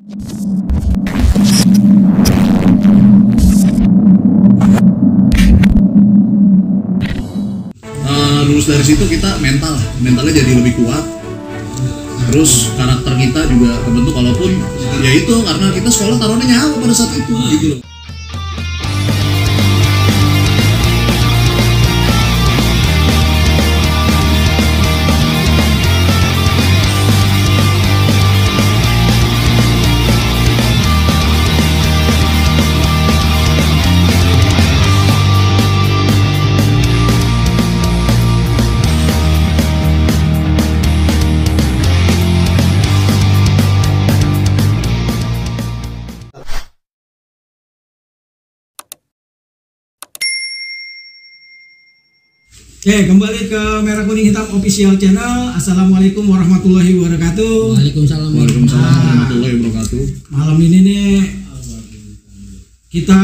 Lulus dari situ kita mentalnya jadi lebih kuat, terus karakter kita juga kebentuk, walaupun ya itu karena kita sekolah taruhnya nyawa pada saat itu gitu loh. Oke, kembali ke Merah Kuning Hitam Official Channel. Assalamualaikum warahmatullahi wabarakatuh. Waalaikumsalam warahmatullahi wabarakatuh. Malam ini nih kita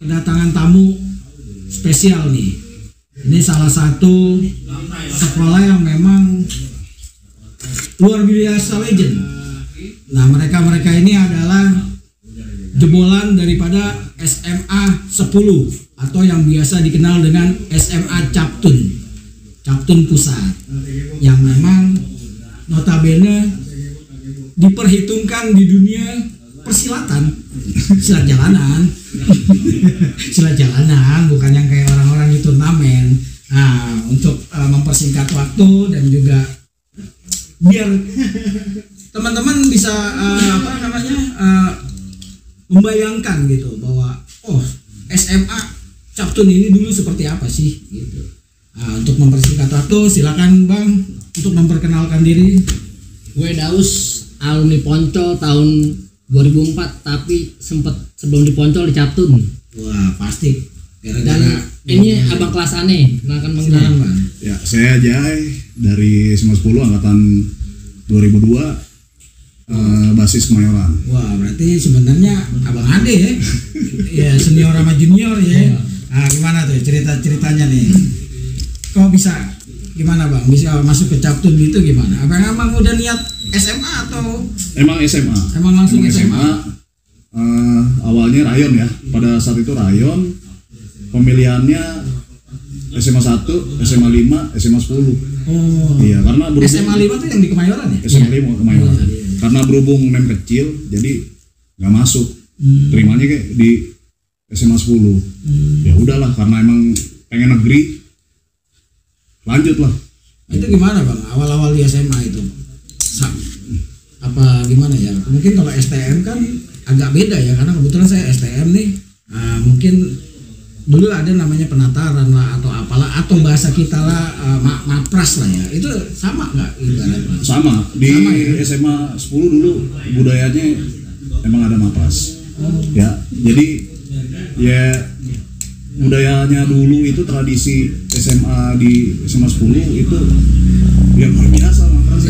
kedatangan tamu spesial nih. Ini salah satu sekolah yang memang luar biasa legend. Nah, mereka ini adalah jebolan daripada SMA 10 atau yang biasa dikenal dengan SMA Captun Pusat, yang memang notabene diperhitungkan di dunia persilatan, silat jalanan, bukan yang kayak orang-orang di turnamen. Nah, untuk mempersingkat waktu dan juga biar teman-teman bisa membayangkan gitu bahwa SMA Captun ini dulu seperti apa sih gitu. Nah, untuk mempersingkat waktu, silakan Bang untuk memperkenalkan diri. Gue Daus, alumni Poncol tahun 2004, tapi sempat sebelum di Poncol di Captun. Wah, pasti. Dan ini abang kelas aneh, kenalkan Bang. Bang. Ya, saya Jai dari SMA 10 angkatan 2002. Basis Kemayoran. Wah, berarti sebenarnya abang ade ya. Ya, senior sama junior ya. Nah, gimana tuh ceritanya nih? Kok bisa gimana Bang? Bisa masuk ke Captun gitu gimana? Apa emang udah niat SMA atau? Emang SMA. Emang langsung SMA. Awalnya rayon ya. Pada saat itu rayon. Pemilihannya SMA 1, SMA 5, SMA 10. Oh. Iya, karena berhubung SMA 5 tuh yang di Kemayoran ya? SMA 5 Kemayoran. Karena berhubung nem kecil, jadi nggak masuk. Terimanya kayak di SMA 10. Ya udahlah, karena emang pengen negeri, lanjut lah. Itu gimana Bang? Awal-awal di SMA itu? Apa gimana ya? Mungkin kalau STM kan agak beda ya, karena kebetulan saya STM nih. Mungkin dulu ada namanya penataran lah atau apalah, atau bahasa kita lah mapras lah ya. Itu sama nggak ibaratnya? Sama di ya? SMA 10 dulu budayanya emang ada mapras. Ya, jadi ya budayanya dulu itu tradisi SMA di SMA 10 itu yang luar biasa mapras.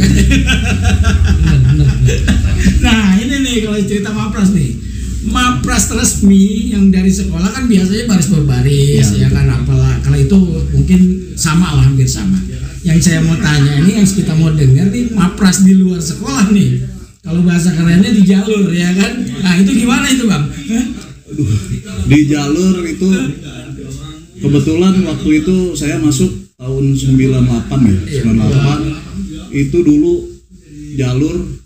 Nah, ini nih kalau cerita mapras nih. Mapras resmi yang dari sekolah kan biasanya baris berbaris ya kan, apalah. Kalau itu mungkin sama lah, hampir sama. Yang saya mau tanya ini, yang kita mau dengar nih, mapras di luar sekolah nih. Kalau bahasa kerennya di jalur ya kan. Nah, itu gimana itu Bang? Di jalur itu kebetulan waktu itu saya masuk tahun 98 ya. 98 itu dulu jalur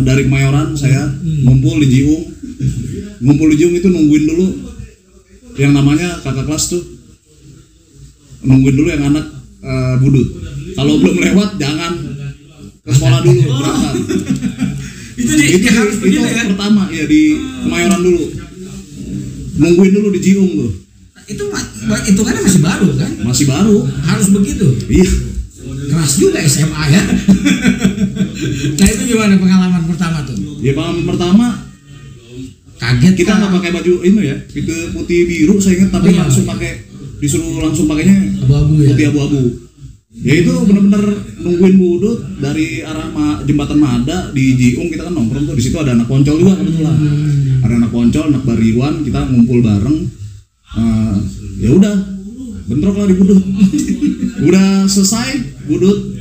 dari Kemayoran saya ngumpul di Jiung itu nungguin dulu yang namanya kakak kelas tuh, nungguin dulu yang anak budut. Kalau belum lewat jangan ke sekolah dulu, berangkat. itu harus begitu ya? Pertama ya di Kemayoran dulu, nungguin dulu di Jiung tuh. Itu kan masih baru kan? Masih baru. Harus begitu. Iya. Keras juga SMA ya. Nah, itu gimana pengalaman pertama tuh? Ya, pengalaman pertama kaget. Kita nggak pakai baju ini ya, itu putih biru saya ingat, tapi langsung pakai, disuruh langsung pakainya abu-abu ya. Putih abu-abu. Ya itu benar-benar nungguin budut dari arah jembatan Mada di Jiung. Kita kan nongkrong tuh di situ, ada anak Poncol juga kebetulan. Ada anak Poncol, anak Bariwan, kita ngumpul bareng. Ya udah, bentrok lah di budut. Udah selesai budut,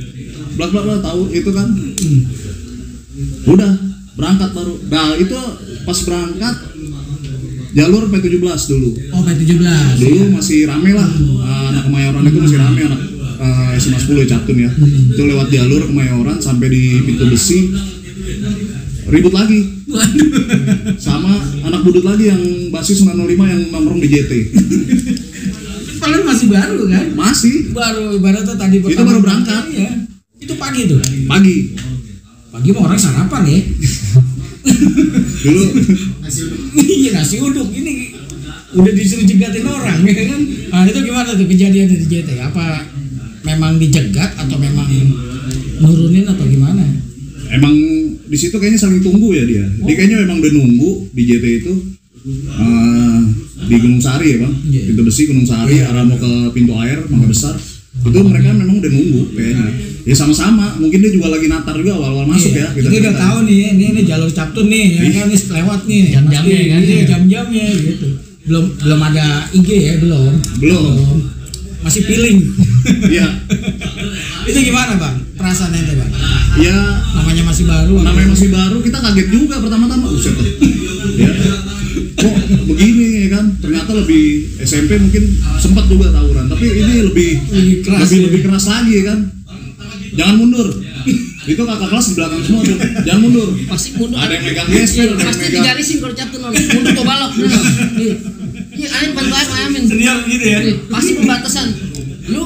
blak tahu itu kan. Udah berangkat baru. Nah itu pas berangkat jalur P17 dulu. Oh P17. Dulu masih rame lah, anak Kemayoran itu masih rame, anak SMA 10 Captun ya. Itu lewat jalur Kemayoran sampai di pintu besi, ribut lagi. Sama anak budut lagi yang basis 905 yang nongkrong di JT. Kalian masih baru kan? Masih. Baru ibaratnya tadi Itu baru berangkat. Ya. Itu pagi tuh. Pagi. Pagi mah orang sarapan ya. Dulu Iya nasi uduk ini udah disuruh jegatin orang ya kan. Nah itu gimana tuh kejadian di JT? Apa memang dijegat atau memang nurunin atau gimana? emang di situ kayaknya saling tunggu ya dia. Dia kayaknya memang udah nunggu di JT itu di Gunung Sari ya bang, pintu besi Gunung Sari arah mau ke pintu air Mangga Besar. Itu mereka memang udah nunggu kayaknya. Ya sama-sama, mungkin dia juga lagi natar juga awal-awal masuk ya. Kita udah tahu nih, ini jalur Captun nih, ya kan ini lewat nih. Jam-jamnya kan. Iya, jam-jamnya gitu. Belum ada IG ya, belum. Masih feeling. Iya. Itu gimana bang? Perasaannya itu bang? Ya Namanya masih baru, kita kaget juga pertama-tama. Buset. Ya. Kok begini ya kan? Ternyata lebih SMP mungkin sempat juga tawuran, tapi ini lebih keras lagi ya kan? Jangan mundur. Itu kakak kelas di belakang semua tuh. Jangan mundur. Pasti mundur. Ada yang megang gesper, ada yang Pasti megang. digarisin kalau Captun mundur kok balok. Iya, ayo bantu aku amin. senior gitu ya. Pasti pembatasan. Lu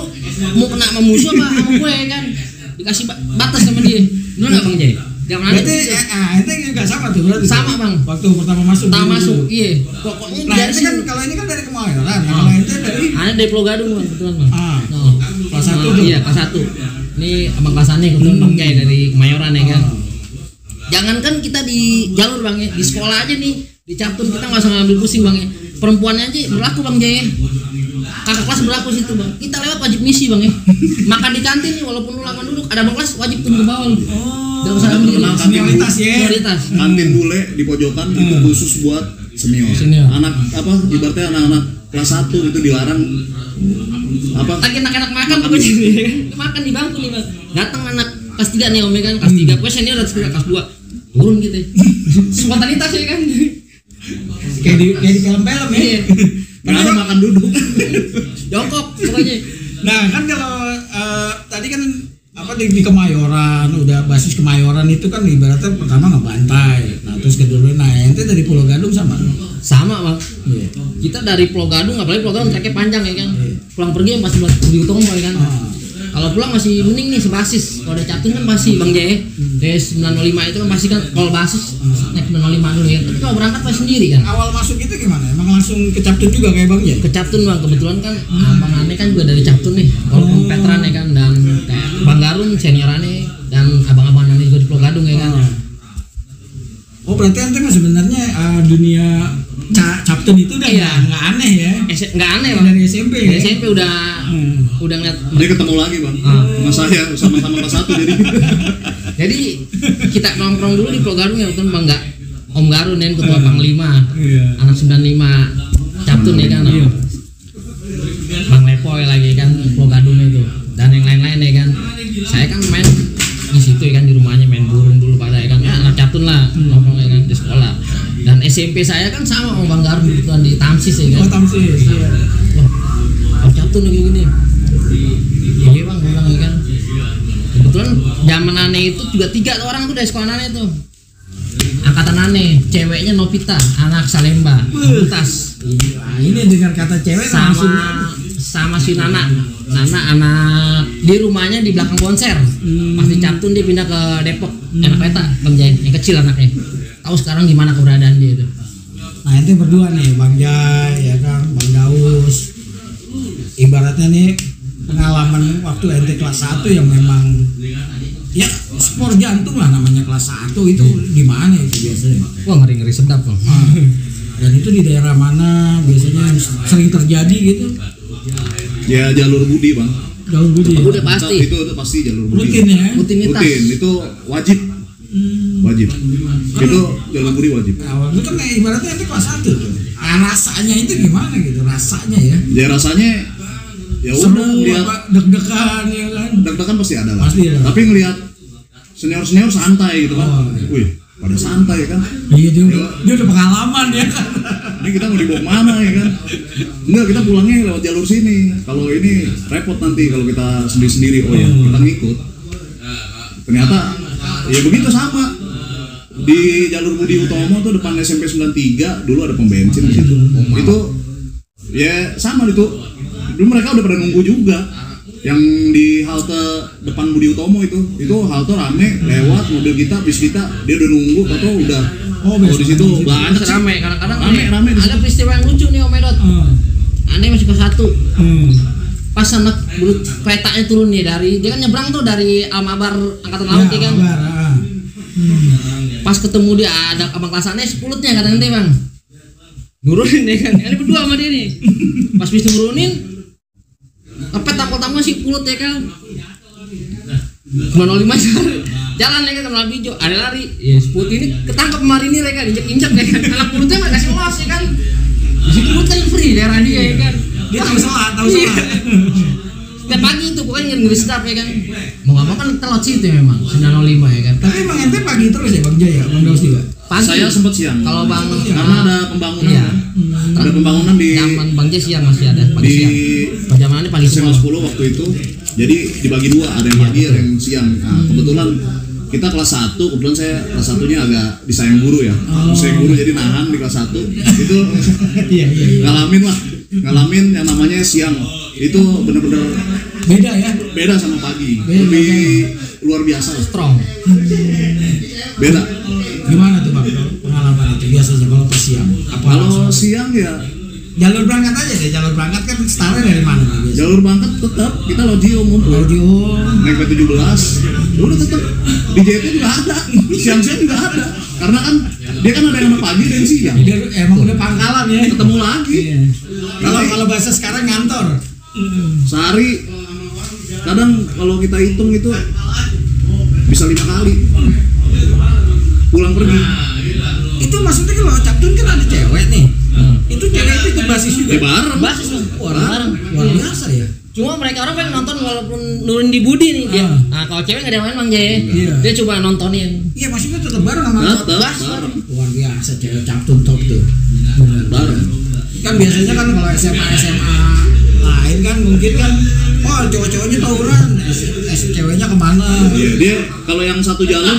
mau kena sama musuh apa sama gue kan? Dikasih batas sama dia. Lu enggak Bang Jay? Jangan ada. Berarti itu juga sama tuh berarti. Sama, Bang. Waktu pertama masuk. Iya. Pokoknya Nah, itu kan kalau ini kan dari Kemayoran. Kalau itu dari Ada dari Pulau Gadung Bang, kebetulan Bang. No. kelas 1 tuh. Iya, kelas 1. Ini abang kelas aneh kebetulan Bang Jay dari Kemayoran ya kan. Jangankan kita di jalur Bang ya, di sekolah aja nih, di Captun kita nggak usah ngambil pusing Bang ya. Perempuannya aja berlaku Bang Jay. Kakak kelas berlaku situ Bang. Kita lewat wajib misi Bang ya. Makan di kantin nih walaupun lu lama duduk, ada abang kelas wajib turun ke bawah lu. Gak usah ambil senioritas ya. Senioritas. Kantin bule di pojokan itu khusus buat senior. Anak apa? Ibaratnya anak-anak kelas 1 itu dilarang apa? Lagi enak-enak makan pokoknya. Makan di bangku nih Bang. Datang anak kelas 3 nih Om ya kan, kelas 3. Pokoknya senior udah kelas 2. Turun gitu ya. Spontanitas ya kan. Kayak di film-film ya. Iya. Kenapa makan duduk? Jongkok pokoknya. Nah kan kalau tadi kan apa di Kemayoran udah basis Kemayoran itu kan ibaratnya pertama ngebantai, nah terus kedua ente dari Pulau Gadung sama Bang. Iya. Kita dari Pulau Gadung, apalagi Pulau Gadung treknya panjang ya kan. Pulang pergi yang pasti buat di Utomo ya kan. Kalau pulang masih mending nih sebasis. Kalau ada Captun kan pasti Bang Jay. Dari 905 itu kan pasti kan kalau basis naik 905 dulu ya. Tapi kalau berangkat pasti sendiri kan. awal masuk itu gimana? Emang langsung ke Captun juga kayak Bang Jay? Ke Captun Bang, kebetulan kan abang aneh kan juga dari Captun nih. Walaupun veteran ya kan, dan kayak Bang Garun senior aneh dan abang-abang aneh juga di Pulau Gadung ya kan. Oh berarti ente mah sebenarnya dunia Captun itu udah nggak aneh ya? Nggak aneh Bang. Dari SMP ya? Dari SMP udah ngeliat. Dia ketemu lagi bang, sama saya sama-sama kelas 1 jadi. Jadi kita nongkrong dulu di Pulau Gadung ya, betul Bang, nggak Om Garun ya, ketua Panglima, anak 95 Captun ya kan, Bang Lepoy lagi kan Pulau Gadung itu, dan yang lain-lain ya kan. Saya kan main di situ ya kan, di rumahnya main burung dulu pada ya kan, ya anak Captun lah nongkrong ya kan di sekolah. Dan SMP saya kan sama sama Bang Garun kebetulan di Tamsis ya kan. Oh Tamsis. Wah, Captun kayak gini. Iya Bang, bilang ya kan. Kebetulan zaman aneh itu juga 3 orang tuh dari sekolah aneh tuh. Angkatan aneh, ceweknya Novita, anak Salemba, Butas. Nah, ini dengar kata cewek langsung sama si Nana anak di rumahnya di belakang konser. Pasti Captun dia pindah ke Depok, anak peta Bang Jay, yang kecil anaknya. Tahu sekarang di mana keberadaan dia itu. Nah itu berdua nih Bang Jay ya kan, Bang Daus. Ibaratnya nih pengalaman waktu ente kelas 1 yang memang ya sport jantung lah namanya kelas 1 itu di mana itu biasanya? Wah ngeri-ngeri sedap Bang. Dan itu di daerah mana biasanya sering terjadi gitu? Ya jalur Budi bang. Jalur Budi. Udah pasti. Itu pasti jalur Budi. Rutin ya? Rutinitas. Rutin itu wajib. Wajib. Itu jalur Budi wajib. Nah, itu kan ibaratnya ente kelas 1 tuh. Nah, rasanya itu gimana gitu? Rasanya ya? Ya rasanya ya udah Seru lihat apa deg-degan ya kan? deg-degan pasti ada lah. Pasti ada. Tapi ngelihat senior santai gitu kan. Wih, pada santai kan. Iya, dia udah pengalaman ya kan. Ini kita mau dibawa mana ya kan? Enggak, kita pulangnya lewat jalur sini. Kalau ini repot nanti kalau kita sendiri-sendiri. Oh ya, kita ngikut. Ternyata ya begitu sama. Di jalur Budi Utomo tuh depan SMP 93 dulu ada pom bensin di situ. Itu ya sama itu. Dulu mereka udah pada nunggu juga. Yang di halte depan Budi Utomo itu halte rame, lewat mobil kita, bis kita, dia udah nunggu atau udah di situ banyak rame, kadang-kadang rame ada peristiwa yang lucu nih Om Edot. Aneh masih kelas 1. Pas anak keretanya turun nih dia kan nyebrang tuh dari Almabar Angkatan Laut ya kan. Pas ketemu dia ada abang kelas aneh sepulutnya kadang nanti bang nurunin ya kan, ini berdua sama dia nih. Pas bisa nurunin kepet tampol-tampol si pulut ya kan. 05 jalan ya kan ke Melabijo, ada lari. Ya seput ini ketangkep marinir ya kan, injek-injek ya kan. Anak pulutnya mah kasih los ya kan. Di situ pulut kan free daerah dia ya kan. Dia tahu salah. Setiap pagi itu pokoknya ngeri sedap ya kan. Mau nggak mau kan telot sih itu memang 905 ya kan. Tapi emang ente pagi terus ya Bang Jaya, Bang Daus juga. Pagi. Saya sempat siang. Kalau Bang karena ada pembangunan. Iya. Ada pembangunan di zaman Bang Jaya siang masih ada pagi di siang. Zamannya pagi SMA 10 waktu itu. Jadi dibagi dua, ada yang pagi, ada yang siang. Nah, kebetulan kita kelas 1, kebetulan saya kelas 1-nya agak disayang guru ya. Disayang guru jadi nahan di kelas 1. Itu ngalamin yang namanya siang. Itu bener-bener beda sama pagi. Lebih luar biasa. Strong. Beda. Gimana tuh Bang pengalaman itu biasanya kalau pas siang? Kalau siang ya jalur berangkat aja deh, jalur berangkat kan startnya dari mana nih biasanya? jalur berangkat tetap kita logio ngumpul. Naik P17. Udah tetap di JT juga ada. Siang-siang juga ada. Karena kan dia kan ada yang pagi dan siang. Dia emang udah pangkalan ya. Ketemu lagi. Iya. Kalau bahasa sekarang ngantor. Sehari kadang kalau kita hitung itu bisa 5 kali pulang pergi. Itu maksudnya kalau Captun kan ada cewek nih. Itu cewek itu ikut basis juga. Bareng. Basis bareng. Luar biasa ya. Cuma mereka orang pengen nonton walaupun nurin di Budi nih dia. Nah kalau cewek nggak ada yang main Bang Jaya. Dia coba nontonin. Iya maksudnya tetap bareng sama Bareng. Luar biasa cewek Captun top tuh. Bareng. Kan biasanya kan kalau SMA lain kan mungkin kan cowok-cowoknya tawuran, ceweknya kemana? Iya, dia kalau yang satu jalur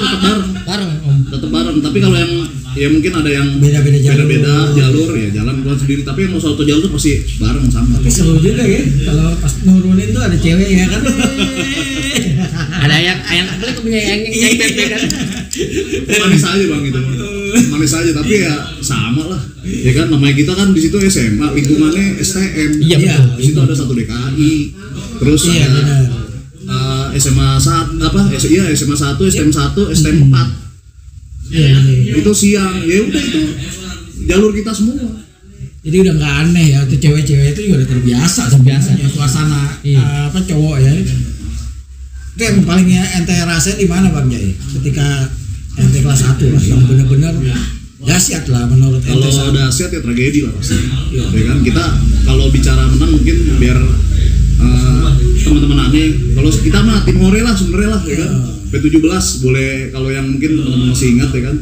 tetap bareng. Tapi kalau yang ya mungkin ada yang beda-beda jalur ya jalan keluar sendiri. Tapi yang mau satu jalur tuh pasti bareng sama. Tapi seru juga ya kalau pas nurunin tuh ada cewek ya kan? Ada yang beli punya yang bebek kan. Manis aja bang itu. Manis aja tapi ya sama lah. Ya kan namanya kita kan di situ SMA, lingkungannya STM. Iya betul. Di situ ada satu DKI. Terus ada SMA 1 SMA 1, STM 1, STM 4. Iya. Itu siang. Ya udah itu jalur kita semua. Jadi udah nggak aneh ya, tuh cewek-cewek itu juga udah terbiasa suasana cowok ya. Itu yang paling ente rasain di mana Bang Jai? Ketika ente kelas 1 lah, yang benar-benar dahsyat lah menurut ente. Kalau dahsyat ya tragedi lah pasti. Ya kan kita kalau bicara menang mungkin biar teman-teman aneh. Kalau kita mah tim hore lah sebenarnya lah ya kan. P17 boleh kalau yang mungkin teman-teman masih ingat ya kan.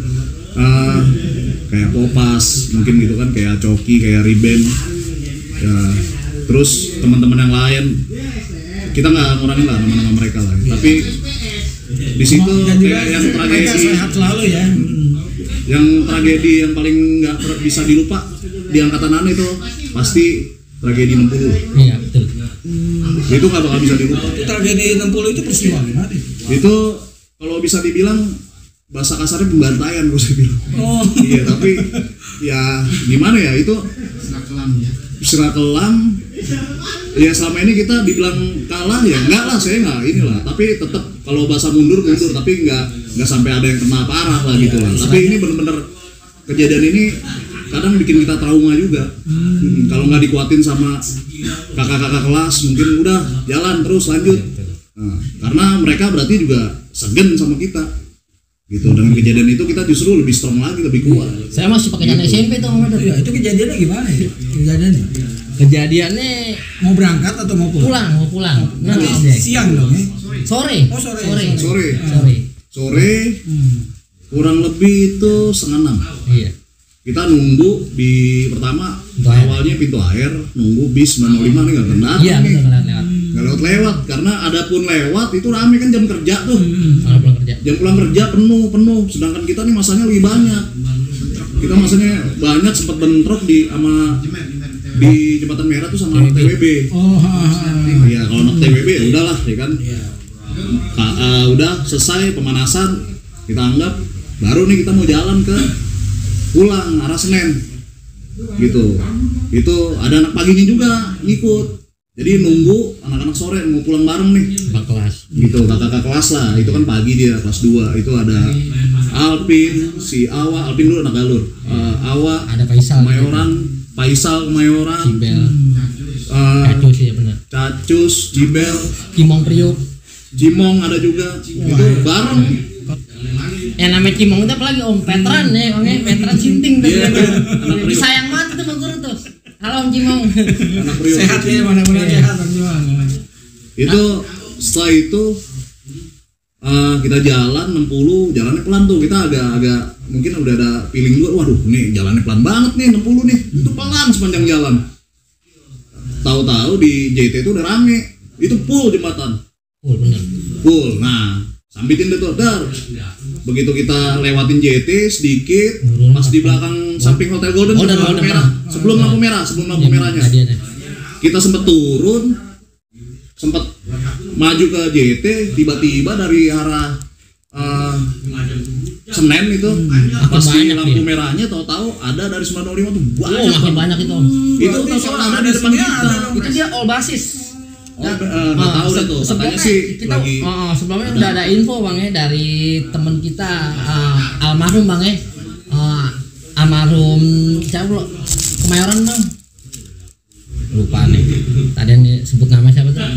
Kayak Popas mungkin gitu kan, kayak Coki, kayak Riben. Ya, terus teman-teman yang lain kita nggak ngurangin lah nama-nama mereka lah. Tapi di situ kayak yang tragedi sehat selalu ya. Yang tragedi yang paling nggak bisa dilupa di angkatan aneh itu pasti tragedi 60. Iya betul. Itu nggak bakal bisa dilupa. Itu tragedi 60 itu peristiwa gimana? Itu kalau bisa dibilang bahasa kasarnya pembantaian gue saya bilang. Iya tapi ya gimana ya itu serah kelam. Ya selama ini kita dibilang kalah ya enggak lah, saya enggak inilah, tapi tetap kalau bahasa mundur tapi enggak sampai ada yang kena parah lah gitu lah. Tapi ini benar-benar kejadian ini kadang bikin kita trauma juga. Kalau nggak dikuatin sama kakak-kakak kelas mungkin udah jalan terus lanjut. Nah, karena mereka berarti juga segen sama kita. Gitu, dengan kejadian itu kita justru lebih strong lagi, lebih kuat. Saya masih pakai jana SMP tuh Om Edot. Ya, itu kejadiannya gimana ya? Kejadiannya mau berangkat atau mau pulang? Mau pulang. Nanti siang dong ya? Sore. Oh sore. Sore. kurang lebih itu 5:30. Iya. Kita nunggu di pertama Pintu air. awalnya pintu air, nunggu bis 905 nih nggak benar Iya, nih, betul lewat. nggak lewat karena ada pun lewat itu rame kan jam kerja tuh, Kalau pulang kerja. jam pulang kerja penuh, sedangkan kita nih masanya lebih banyak, kita masanya banyak sempat bentrok di jembatan merah tuh sama anak TWB. Iya kalau anak TWB ya udahlah ya kan, udah selesai pemanasan kita anggap baru nih kita mau jalan ke pulang arah Senen gitu. Itu ada anak paginya juga ngikut, jadi nunggu anak-anak sore mau pulang bareng nih Bang kelas. gitu, kakak kelas lah, itu kan pagi dia kelas 2. Itu ada Alpin, si Awa, Alpin dulu anak galur, Awa, Ada Faisal. Faisal Kemayoran, Cibel. Cacus ya benar. Cacus, Jibel, Cimong Priuk. Jimong ada juga, itu bareng. Yang namanya Cimong itu apalagi Om Petran ya, Om Petran Sinting tuh. Iya, anak Priuk. Sayang banget tuh sama guru tuh. Halo Om Cimong. Anak Priok. Sehat ya, mana-mana Iya. sehat Bang Juang. Itu setelah itu kita jalan 60, jalannya pelan tuh, kita agak mungkin udah ada feeling dulu, waduh nih jalannya pelan banget nih 60 nih, itu pelan sepanjang jalan. Tahu-tahu di JT itu udah rame, itu full jembatan, Bener. full. Nah sambitin deh tuh, dar. Begitu kita lewatin JT sedikit, pas di belakang samping Hotel Golden, Udah, lampu udah, merah, udah. sebelum lampu merahnya, Tadi ada. kita sempet turun, sempet maju ke JT, tiba-tiba dari arah Senen itu pas di banyak lampu ya. merahnya tahu-tahu ada dari 905 tuh Oh, banyak makin banget. banyak itu Om. Itu tahu ada di depan kita. Itu dia all basis. Nggak tahu deh tuh, katanya Sebelumnya sih kita lagi sebelumnya udah ada info Bang ya dari temen kita almarhum Bang ya. Almarhum siapa lo? Kemayoran Bang. Lupa nih. Tadi yang disebut nama siapa tuh?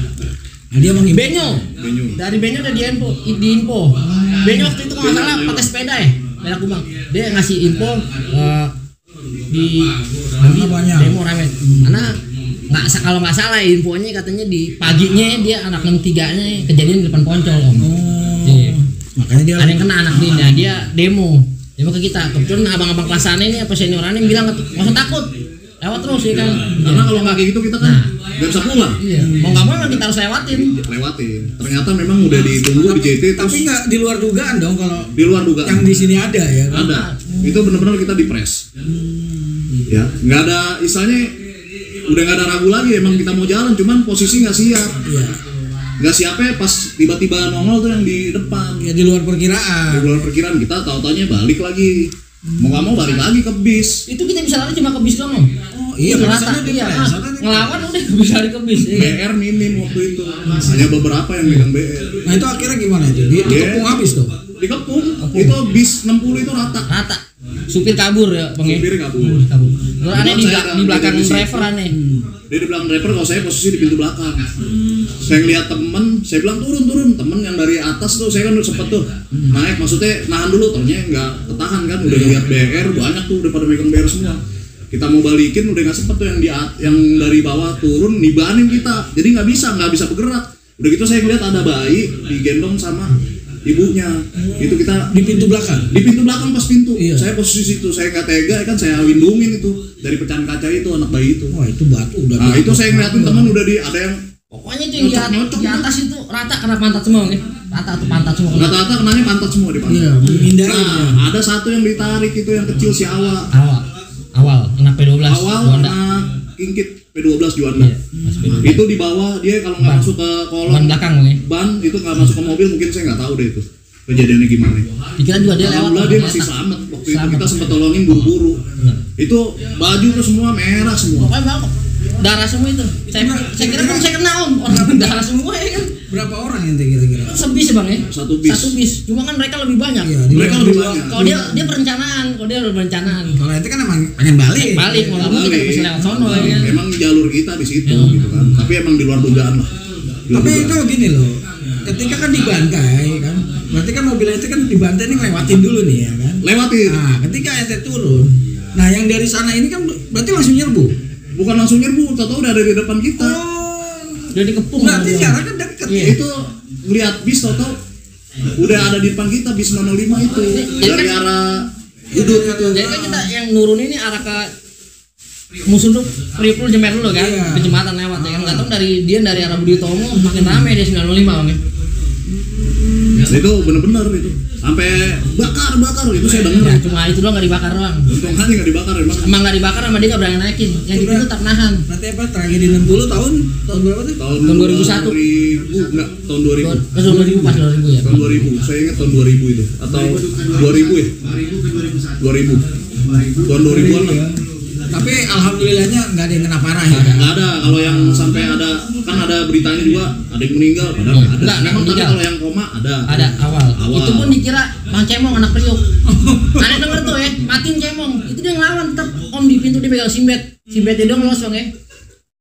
Dia Bang Benyo. Benyo. Dari Benyo udah di info. Benyo waktu itu kalau nggak salah pakai sepeda ya. Bela Kubang. Dia ngasih info di banyak. demo rame. Karena kalau nggak salah infonya katanya di paginya dia anak 63-nya kejadian di depan Poncol Om. Iya. Makanya dia Ada yang kena anak dia demo ke kita. Kebetulan abang-abang kelas sana ini apa seniorannya bilang nggak usah takut. Lewat terus ya kan. Karena kalau nggak kayak gitu kita kan nggak bisa pulang. Iya. Mau nggak mau kita harus lewatin. Ternyata memang udah ditunggu di JT terus tapi nggak di luar dugaan dong kalau di luar dugaan. yang di sini ada ya kan? Ada. Itu benar-benar kita dipres. Ya, nggak ada istilahnya, udah nggak ada ragu lagi, emang kita mau jalan, cuman posisi nggak siap. Iya. Nggak siapnya pas tiba-tiba nongol tuh yang di depan. Ya di luar perkiraan. Di luar perkiraan kita tahu-taunya balik lagi. Mau nggak mau balik lagi ke bis. Itu kita bisa lari cuma ke bis doang Om. Oh iya, rata. karena Iya. di sana di- Ngelawan udah bisa lari ke bis. Iya. BR minim waktu itu. Hanya beberapa yang megang BR. Nah itu akhirnya gimana itu? Dikepung habis tuh. Dikepung. Itu bis 60 itu rata. Rata. Supir kabur ya Bang. Supir kabur. Terus aneh di belakang driver aneh. Dia di belakang driver, kalau saya posisi di pintu belakang. Saya ngeliat temen, saya bilang turun. Temen yang dari atas tuh, saya kan udah sempet tuh naik, maksudnya nahan dulu, ternyata nggak ketahan kan, udah ngeliat BR banyak tuh, udah pada megang BR semua. Kita mau balikin, udah nggak sempet tuh yang dari bawah turun nibanin kita, jadi nggak bisa bergerak. Udah gitu saya ngeliat ada bayi digendong sama ibunya, itu kita Di pintu belakang. di pintu belakang pas pintu. Iya. Saya posisi situ, saya nggak tega kan, saya lindungin itu dari pecahan kaca itu anak bayi itu. Wah itu batu udah. Nah itu saya ngeliatin teman udah ada yang Pokoknya itu yang di atas itu rata kena pantat semua nih. Rata atau pantat semua kena. rata-rata kenanya pantat semua di pantat. Iya, menghindari. Nah ada satu yang ditarik itu yang kecil si Awal anak P12 awal Juanda. anak kingkit P12 Juanda. Iya, Mas P12. Itu di bawah dia kalau nggak Ban. masuk ke kolong Ban belakang nih. ban itu nggak masuk ke mobil, mungkin saya nggak tahu deh itu kejadiannya gimana. Dikira juga dia lewat. Alhamdulillah dia masih ternyata. selamat waktu itu, Selamat. kita sempat tolongin buru-buru. Benar. Itu baju tuh semua merah semua. Pokoknya bang, darah semua itu. Saya kira kan saya kena Om, orang darah semua ya kan. Berapa orang ente kira-kira? Sebis bang ya. Satu bis. Cuma kan mereka lebih banyak. Iya, Mereka luar- lebih luar- banyak. Kalau dia perencanaan, Kalau ente kan emang pengen balik. balik mau nggak mau kita bisa lewat sono ya kan. Emang jalur kita di situ gitu kan. Tapi emang di luar dugaan lah. Di luar Tapi dugaan. itu gini loh, ketika kan dibantai kan, berarti kan mobil ente kan dibantai ini ngelewatin dulu nih ya kan. lewatin. Nah ketika ente turun, nah yang dari sana ini kan berarti langsung nyerbu. Bukan langsung nyerbu, tahu udah ada di depan kita. Oh, Udah dikepung. berarti sama dia. jaraknya deket Iya. ya. Itu ngeliat bis tahu udah ada di depan kita bis 905 itu dari arah Udut itu. Jadi kan kita yang nurun ini arah ke musuh tuh Pripul Jemer dulu kan, ke jembatan lewat ya kan. Nggak tahu dari arah Budi Utomo makin rame dia 905 bang ya. Itu bener-bener itu sampai bakar itu saya dengar. Ya, cuma itu doang nggak dibakar doang. Untung aja nggak dibakar emang nggak dibakar sama dia nggak berani naikin. Yang di pintu tak nahan. Berarti apa tragedi 60 tahun berapa tuh? Tahun 2001. 2000 enggak, tahun 2000. Tahun 2000 pas 2000 ya. Tahun 2000. Saya ingat tahun 2000 itu atau 2000 ya? 2000. Tahun 2000-an lah. Tapi alhamdulillahnya nggak ada yang kena parah ya. Nggak ada. Kalau yang sampai ada kan ada beritanya juga ada yang meninggal padahal nggak ada. Memang tapi kalau yang koma ada. Ada awal. Itu pun dikira Bang Cemong anak Priok. Ada denger tuh ya, matiin Cemong. Itu dia ngelawan tetap Om di pintu dia pegang simbet. Simbetnya dong los bang ya.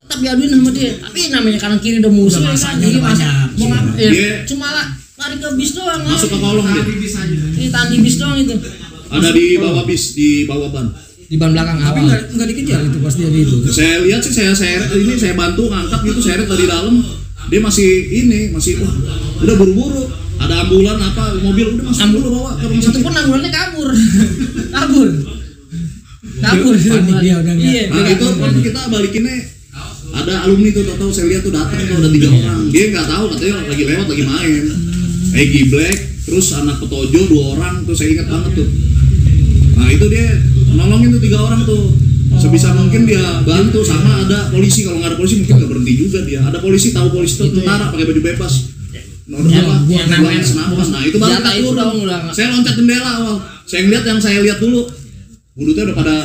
Tetap diaduin sama dia. Tapi namanya kanan kiri udah musuh kan. Jadi masa mau ngapa? Ya, cuma lah lari ke bis doang. Masuk ke kolong dia. Ditahan di bis doang itu. Ada di bawah bis, di bawah ban. Di ban belakang tapi awal. nggak dikejar itu pas dia di itu. Saya lihat sih saya bantu ngangkat gitu seret dari dalam dia masih wah udah buru-buru ada ambulan apa mobil udah masuk dulu bawa ke rumah Itu sakit. pun ambulannya kabur. Panik dia udah nggak. Iya. Nah itu kan kita balikinnya ada alumni tuh tahu saya lihat tuh datang tuh ada 3 orang dia nggak tahu katanya lagi lewat lagi main Egy Black terus anak Petojo 2 orang tuh saya ingat banget tuh. Nah itu dia nolongin tuh 3 orang tuh sebisa mungkin dia bantu sama ada polisi kalau nggak ada polisi mungkin nggak berhenti juga dia ada polisi tahu polisi itu tentara pakai baju bebas buang senapan nah itu baru kita turun saya loncat jendela awal saya ngeliat yang saya lihat dulu budutnya udah pada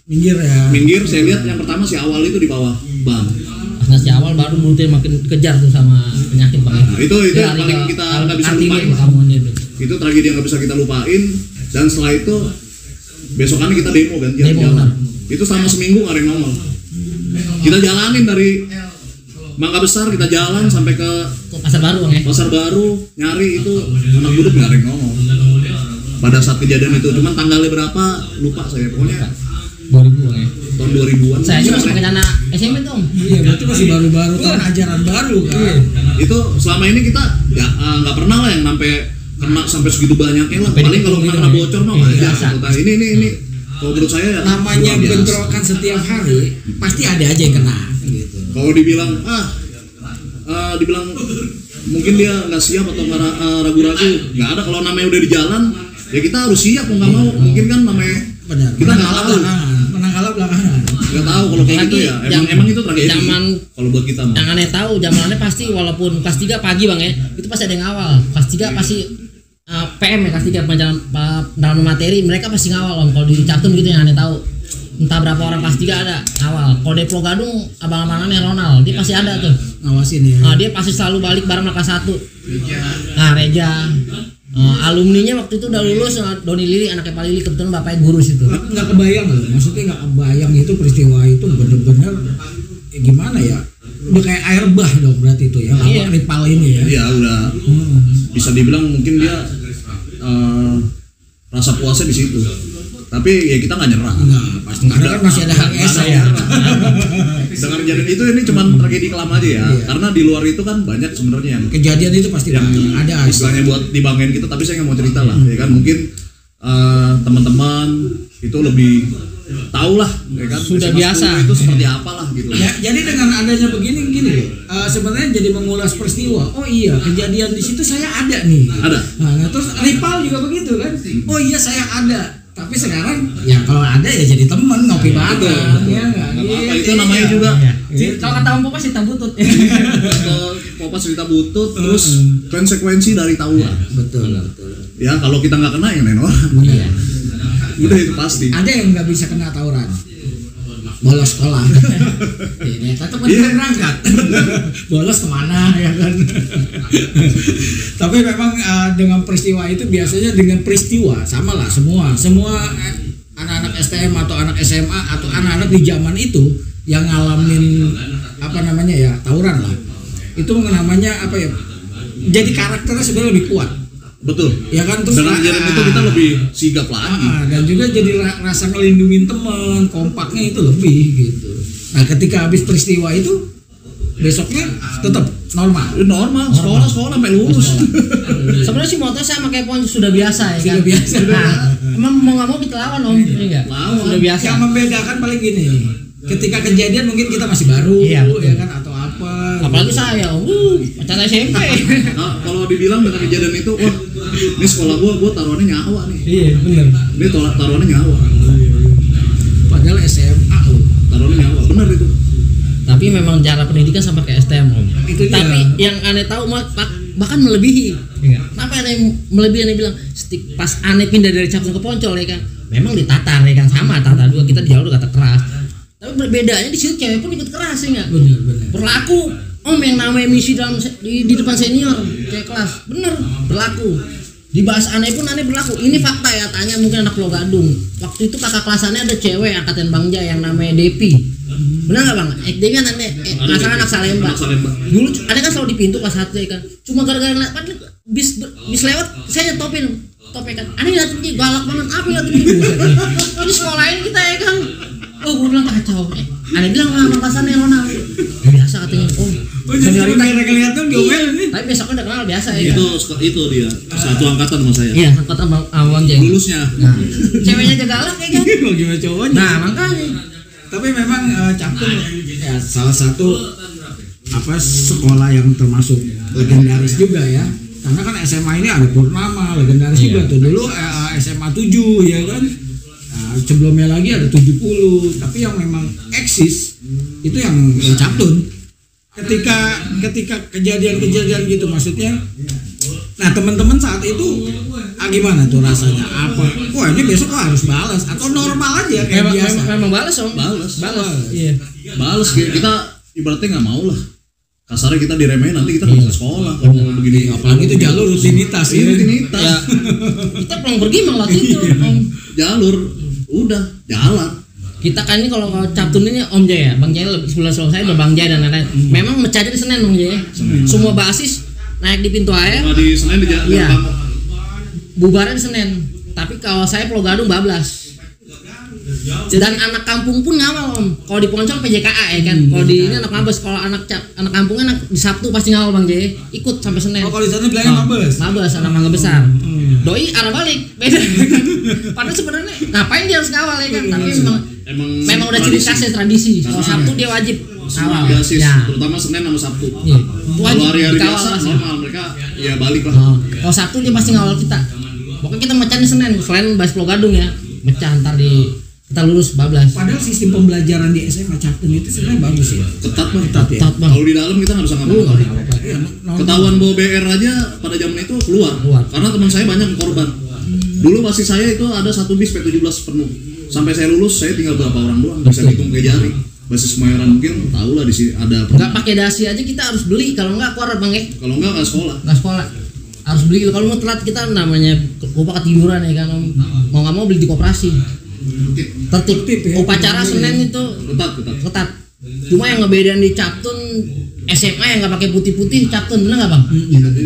minggir saya lihat yang pertama si awal itu di bawah ban Pas si awal baru mulutnya makin kejar tuh sama penyakit bang. Nah, itu yang paling kita nggak bisa lupain itu tragedi yang nggak bisa kita lupain dan setelah itu besokannya kita demo kan jalan. Itu selama seminggu nggak ada yang nongol. Kita jalanin dari Mangga Besar kita jalan sampai ke Pasar Baru bang ya. Pasar Baru nyari itu anak budut nggak ada yang nongol. Pada saat kejadian itu cuman tanggalnya berapa lupa saya pokoknya 2000 bang ya. Tahun 2000-an. Saya aja masih pakai dana SMP dong. Iya berarti masih baru-baru tahun ajaran baru kan. Itu selama ini kita ya nggak pernah lah yang kena sampai segitu banyaknya lah. Paling kalau kena bocor mah biasa. Ini kalau menurut saya namanya bentrokan setiap hari pasti ada aja yang kena gitu. Kalau dibilang dibilang mungkin dia nggak siap atau nggak ragu-ragu nggak ada. Kalau namanya udah di jalan ya kita harus siap mau nggak mau. Mungkin kan namanya benar. Kita nggak tahu menang kalah belakangan nggak tahu kalau kayak gitu ya emang itu tragedi zaman kalau buat kita mah. Yang aneh tahu zamannya pasti walaupun kelas 3 pagi bang ya itu pasti ada yang awal. Kelas 3 pasti PM ya kelas 3 pelajaran dalam materi mereka pasti ngawal om. Kalau di Catum gitu yang aneh tahu entah berapa orang kelas 3 ada awal. Kalau di Pulau Gadung abang-abangannya Ronald dia pasti ada tuh ngawasin ya. Nah, dia pasti selalu balik bareng kelas 1. Nah Reja alumninya waktu itu udah lulus Doni Lili anaknya Pak Lili kebetulan bapaknya guru situ. Nggak kebayang loh maksudnya nggak kebayang itu peristiwa itu bener-bener gimana ya udah kayak air bah dong berarti itu ya lawak ripal ini ya. Iya udah bisa dibilang mungkin dia rasa puasnya di situ. Tapi ya kita nggak nyerah. Nggak pasti karena kan masih ada hak esa ya. Dengan kejadian itu ini cuma tragedi kelam aja ya. Iya. Karena di luar itu kan banyak sebenarnya yang kejadian itu pasti yang ada. Istilahnya buat dibanggain kita tapi saya nggak mau cerita lah. Ya kan mungkin teman-teman itu lebih tahu lah ya kan sudah biasa itu seperti apalah gitu ya, jadi dengan adanya begini gini sebenarnya jadi mengulas peristiwa oh iya kejadian di situ saya ada nih nah terus Ripal juga begitu kan oh iya saya ada tapi sekarang ya kalau ada ya jadi temen ngopi bareng ya nggak apa itu namanya juga kalau kata Om Popas cerita butut Popas cerita butut terus konsekuensi dari tawuran betul ya kalau kita nggak kena yang lain orang udah itu pasti ada yang nggak bisa kena tawuran bolos sekolah ini tetap berangkat bolos kemana ya kan tapi memang dengan peristiwa itu biasanya dengan peristiwa sama lah semua anak-anak STM atau anak SMA atau anak-anak di zaman itu yang ngalamin apa namanya ya tawuran lah itu namanya apa ya jadi karakternya sebenarnya lebih kuat. Betul. Ya kan terus dengan kejadian itu kita lebih sigap lagi. Dan juga jadi rasa ngelindungin teman, kompaknya itu lebih gitu. Nah, ketika habis peristiwa itu besoknya tetap normal. Normal, sekolah sampai lulus. Sebenarnya si motor sama kayak Ponco sudah biasa ya kan. Sudah biasa. Nah, emang mau nggak mau kita lawan om, ini enggak? Lawan. Sudah biasa. Yang membedakan paling gini, ketika kejadian mungkin kita masih baru, Iya, betul. ya kan atau apa. Apalagi saya, pacar SMP. Nah, kalau dibilang dengan kejadian itu, wah ini sekolah gua taruhannya nyawa nih. Iya benar. Ini taruhannya nyawa. Padahal SMA loh. Taruhannya nyawa, benar itu. Tapi memang cara pendidikan sama kayak STM om. Itu dia. Tapi yang aneh tahu bahkan melebihi. Kenapa aneh melebihi? Aneh bilang pas aneh pindah dari Capung ke Poncol ya kan, memang ditatar ya kan, sama tata dua kita di jalur kata keras. Tapi berbedanya di situ cewek pun ikut keras ya nggak? Benar. Berlaku om yang namanya misi di depan senior kayak kelas, bener berlaku. Dibahas aneh pun aneh berlaku. Ini fakta ya, tanya mungkin anak Pulau Gadung. Waktu itu kakak kelasannya ada cewek angkatan Bang Jaya yang namanya Depi. Benar nggak bang? Depi kan anak Salemba. Dulu ada kan selalu di pintu kelas 1 ya kan. Cuma gara-gara ngeliat bis lewat, saya nyetopin ya kan. Aneh liatin dia galak banget. Apa liatin dia? Ini sekolahin kita ya kan. Oh gue bilang kacau. Aneh bilang lah makasannya Ronald. Biasa katanya. Oh jadi mereka kelihatan diomelin nih. Tapi besoknya udah kenal biasa ya. Itu dia satu angkatan sama saya. Iya, angkatan Bang Jeng. Lulusnya. Nah, ceweknya aja galak ya kan. Gimana cowoknya? Nah, makanya. Tapi memang Capung ya salah satu sekolah yang termasuk legendaris juga ya. Karena kan SMA ini ada Purnama, legendaris juga tuh. Dulu SMA 7 ya kan. Nah, sebelumnya lagi ada 70, tapi yang memang eksis itu yang Captun. Ketika kejadian-kejadian gitu maksudnya. Nah, teman-teman saat itu gimana tuh rasanya? Apa? Wah, ini besok harus balas atau normal aja kayak biasa? Memang balas om. Balas. Iya. Balas kita ibaratnya nggak mau lah. Kasarnya kita diremehin nanti kita nggak bisa sekolah kalau mau begini. Apalagi itu jalur rutinitas ya. Rutinitas. Ya. Kita pulang pergi malah gitu om. Jalur udah jalan. Kita kan ini kalau Captun ini Om Jaya, Bang Jaya sebelah saya udah Bang Jaya dan lain-lain. Memang mecahnya di Senen Om Jaya. Semua basis naik di pintu air. Di Senen di jalan. Iya. Bubarnya di Senen. Tapi kalau saya Pulau Gadung bablas. Dan anak kampung pun ngawal om. Kalau di Poncol PJKA ya kan. Kalau di ini anak mabes. Kalau anak kampungnya anak di Sabtu pasti ngawal Bang Jaya. Ikut sampai Senen. Oh kalau di sana bilangnya mabes. Mabes anak mangga besar. Doi arah balik beda. Padahal sebenarnya ngapain dia harus ngawal ya kan? Tapi memang udah ciri khasnya tradisi. Kalau Sabtu dia wajib awal. Basis, ya. Terutama Senin sama Sabtu. Iya. Kalau hari-hari biasa normal mereka ya balik lah. Kalau Sabtu dia pasti ngawal kita. Pokoknya kita mecah di Senin. Selain bahas Pulau Gadung ya, mecah ntar kita lulus bablas. Padahal sistem pembelajaran di SMA Captun itu sebenarnya bagus ya. Ketat banget. Ketat bang. Kalau di dalam kita nggak bisa ngapa-ngapain. Ketahuan bawa BR aja pada zaman itu keluar. Karena teman saya banyak korban. Dulu basis saya itu ada satu bis P17 penuh. Sampai saya lulus saya tinggal berapa orang doang, bisa hitung pakai jari. Basis Kemayoran mungkin tahu lah di sini ada. Nggak pakai dasi aja kita harus beli, kalau nggak keluar bang ya. Kalau nggak sekolah. Nggak sekolah. Harus beli gitu. Kalau mau telat kita namanya lupa ketiduran ya kan. Mau nggak mau beli di koperasi. Tertib ya. Upacara Senin itu ketat. Cuma yang ngebedain di Captun SMA yang nggak pakai putih-putih Captun, bener nggak bang?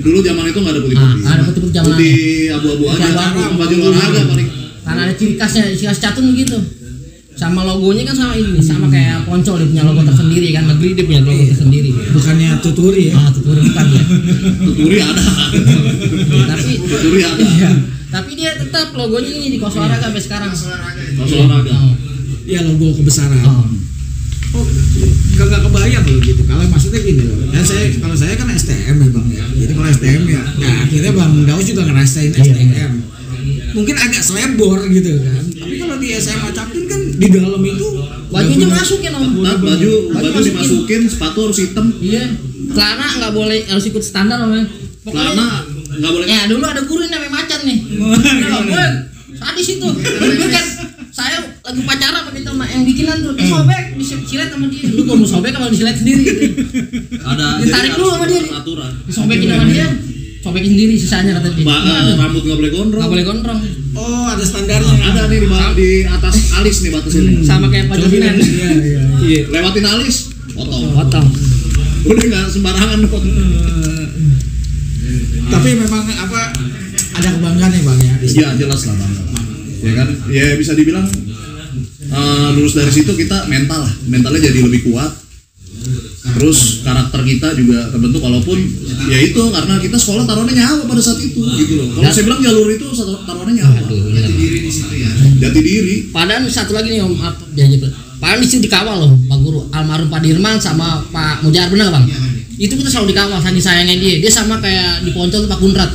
Dulu zaman itu nggak ada putih-putih. Ada putih-putih zaman putih abu-abu aja. Baju olahraga paling. Karena ada ciri khas Captun begitu. Sama logonya kan sama ini, sama kayak Poncol dia punya logo tersendiri kan, negeri dia punya logo tersendiri. Bukannya Tuturi ya? Tuturi bukan ya. Tuturi ada. Tapi Tuturi ada. Iya. Tapi dia tetap logonya ini di Kos Olahraga sampai sekarang. Kos Olahraga. Iya logo kebesaran. Oh, kagak kebayang loh gitu. Kalau maksudnya gini loh. Dan kalau saya kan STM ya bang ya. Jadi kalau STM ya, nah akhirnya Bang Daus juga ngerasain STM. Mungkin agak selebor gitu kan. Tapi kalau di SMA Captun kan di dalam itu bajunya masukin om. Baju dimasukin, sepatu harus hitam. Iya. Celana nggak boleh, harus ikut standar om. Celana nggak boleh. Ya dulu ada guru yang namanya Macan nih. Nggak boleh. Sadis itu. Dulu kan saya lagi pacaran sama itu yang bikinan tuh, sobek disilet sama dia. Lu mau sobek sama disilet sendiri gitu. Ada ditarik dulu sama dia. Aturan. Disobekin sama dia. Sobekin sendiri sisanya kata dia. Rambut nggak boleh gondrong. Nggak boleh gondrong. Oh ada standarnya. Ada nih di atas alis nih batas ini. Sama kayak Pajovinan. Iya. Lewatin alis, potong. Udah nggak sembarangan potong. Tapi memang ada kebanggaan ya bang ya? Iya jelas lah bang. Ya kan, ya bisa dibilang lulus dari situ kita mentalnya jadi lebih kuat. Terus karakter kita juga terbentuk, walaupun ya itu karena kita sekolah taruhannya nyawa pada saat itu gitu loh. Kalau saya bilang jalur itu taruhannya nyawa. Jati diri di situ ya. Jati diri. Padahal satu lagi nih Om, padahal di situ dikawal loh Pak Guru, almarhum Pak Dirman sama Pak Mujar, benar Bang? Itu kita selalu dikawal, saking sayangnya dia sama kayak di Poncol tuh Pak Kunrat.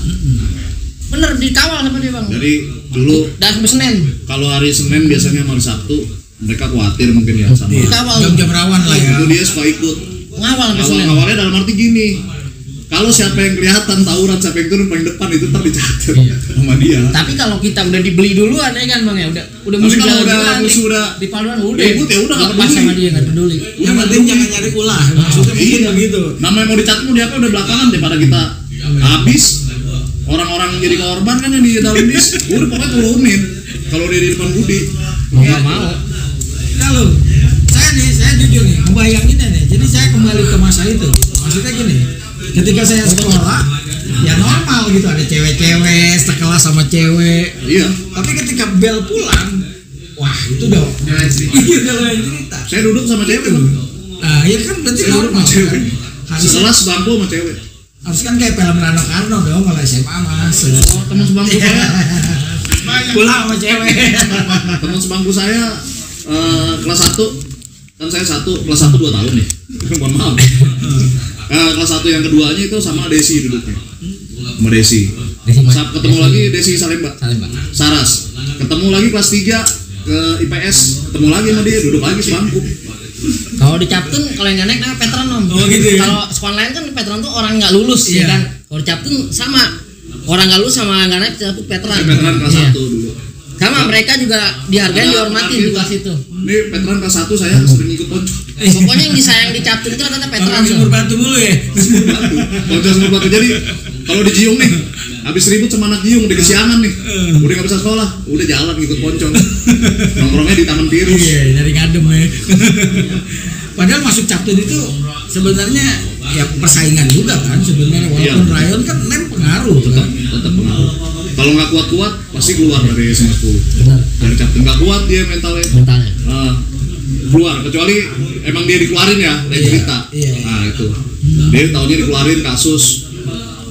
Bener dikawal sama dia Bang. Dari dulu dan sampai Senin. Kalau hari Senin biasanya hari Sabtu mereka khawatir mungkin ya sama. Jam rawan lah ya. Itu dia suka ikut. Ngawal sampai Senin. Awalnya dalam arti gini. Kalau siapa yang kelihatan tawuran, siapa yang turun paling depan itu ntar dicatat sama dia. Tapi kalau kita udah dibeli duluan ya kan Bang ya, udah musuh udah di paluan udah. Ribut ya udah enggak peduli sama dia, enggak peduli. Yang penting jangan nyari ulah. Maksudnya mungkin begitu. Namanya mau dicatat mau diapa udah belakangan daripada kita habis. Orang-orang jadi korban kan yang di dalam bis, udah pokoknya turunin. Kalau dia di depan Budi, nggak mau. Kalau saya jujur nih, ngebayangin nih. Jadi saya kembali ke masa itu. Maksudnya gini, ketika saya sekolah, ya normal gitu, ada cewek-cewek sekelas sama cewek. Iya. Tapi ketika bel pulang, wah itu udah lain cerita. Saya duduk sama cewek Bang. Nah, ya kan berarti saya normal. Cewek. Kan? Sekelas bangku sama cewek. Harus kan kayak film Rano Karno dong kalau SMA mas. Oh, teman sebangku saya pulang sama cewek. Teman sebangku saya kelas 1 kan saya kelas 1 2 tahun nih. Mohon maaf. Kelas 1 yang keduanya itu sama Desi duduknya. Sama Desi. Ketemu lagi Desi Salemba. Saras. Ketemu lagi kelas 3 ke IPS, ketemu lagi sama dia, duduk lagi sebangku. Kalau di Captun, kalau yang nggak naik namanya veteran Om. Oh gitu ya. Kalau sekolah lain kan veteran tuh orang nggak lulus ya kan. Kalau di Captun sama orang nggak lulus sama nggak naik disebut veteran. Veteran kelas 1 dulu. Sama mereka juga dihargai, dihormati di kelas itu. Ini veteran kelas 1 saya sering ikut Poncol. Pokoknya yang disayang di Captun itu rata-rata veteran. Sumur batu mulu ya. Poncol sumur batu. Jadi kalau di Jiung nih, habis ribut sama anak Jiung udah kesiangan nih, udah nggak bisa sekolah, udah jalan ikut Poncol. Nongkrongnya di Taman Virus. Iya, nyari ngadem ya. Padahal masuk Captun itu sebenarnya ya persaingan juga kan sebenarnya, walaupun rayon kan pengaruh tetap pengaruh. Kalau nggak kuat pasti keluar dari SMA 10. Dari Captun nggak kuat dia mentalnya. Keluar, kecuali emang dia dikeluarin ya, dia cerita. Nah itu, dia tahunya dikeluarin kasus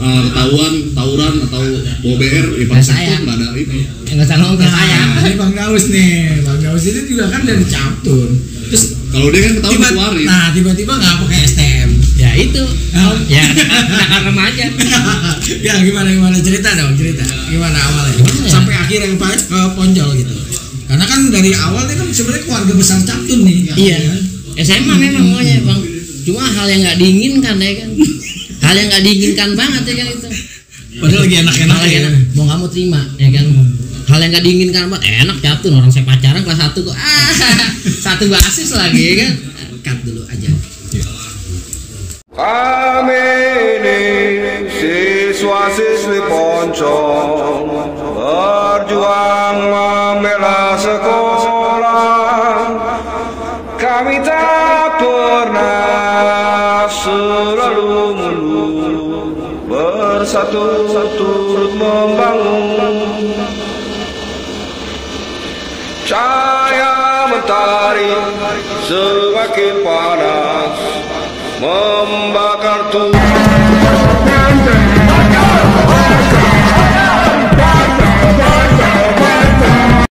ketahuan tawuran atau bawa BR, ya Pak Sabtu nggak ada ini. Nggak salah nggak saya. Ini Bang Daus nih, Bang Daus ini juga kan dari Captun. Terus kalau dia kan ketahuan dikeluarin. Nah tiba-tiba nggak pakai STM. Ya itu. Ya anak remaja. Ya gimana cerita dong, gimana awalnya? Sampai akhirnya ke Poncol gitu. Karena kan dari awal dia kan sebenarnya keluarga besar Captun nih. Iya. SMA memang maunya Bang. Cuma hal yang nggak diinginkan ya kan. Hal yang nggak diinginkan banget ya kan itu. Padahal lagi enak-enak ya. Mau nggak mau terima ya kan. Hal yang nggak diinginkan banget, enak Captun, orang saya pacaran kelas 1 kok. Satu basis lagi ya kan. Cut dulu aja. Kami ini siswa-siswi Poncol berjuang membela sekolah. Kami tak pernah selalu melulu bersatu turut membangun. Cahaya mentari semakin panas membakar tubuh.